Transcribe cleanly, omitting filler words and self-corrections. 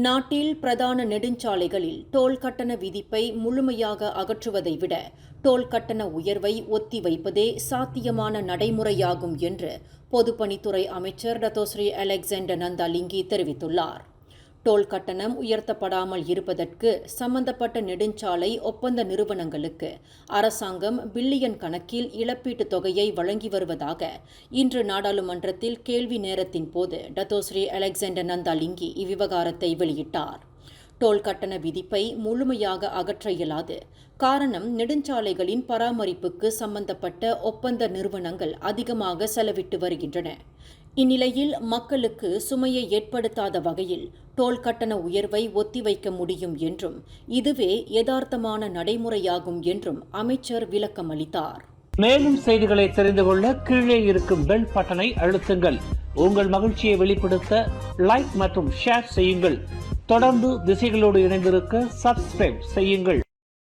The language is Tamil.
நாட்டில் பிரதான நெடுஞ்சாலைகளில் டோல் கட்டண விதிப்பை முழுமையாக அகற்றுவதை விட டோல் கட்டண உயர்வை ஒத்திவைப்பதே சாத்தியமான நடைமுறையாகும் என்று பொதுப்பணித்துறை அமைச்சர் டத்தோஸ்ரீ அலெக்சாண்டர் நந்தாலிங்கி தெரிவித்துள்ளார். டோல் கட்டணம் உயர்த்தப்படாமல் இருப்பதற்கு சம்பந்தப்பட்ட நெடுஞ்சாலை ஒப்பந்த நிறுவனங்களுக்கு அரசாங்கம் பில்லியன் கணக்கில் இழப்பீட்டுத் தொகையை வழங்கி வருவதாக இன்று நாடாளுமன்றத்தில் கேள்வி நேரத்தின் போது டத்தோஸ்ரீ அலெக்சாண்டர் நந்தாலிங்கி இவ்விவகாரத்தை வெளியிட்டார். டோல் கட்டண விதிப்பை முழுமையாக அகற்ற இயலாது. காரணம், நெடுஞ்சாலைகளின் பராமரிப்புக்கு சம்பந்தப்பட்ட ஒப்பந்த நிறுவனங்கள் அதிகமாக செலவிட்டு வருகின்றன. இந்நிலையில் மக்களுக்கு சுமையை ஏற்படுத்தாத வகையில் டோல் கட்டண உயர்வை ஒத்திவைக்க முடியும் என்றும் இதுவே யதார்த்தமான நடைமுறையாகும் என்றும் அமைச்சர் விளக்கமளித்தார். மேலும் செய்திகளை தெரிந்து கொள்ள கீழே இருக்கும் பெல் பட்டனை அழுத்துங்கள். உங்கள் மகிழ்ச்சியை வெளிப்படுத்த லைக் மற்றும் ஷேர் செய்யுங்கள். தொடர்ந்து திசைகளோடு இணைந்திருக்க சப்ஸ்கிரைப் செய்யுங்கள்.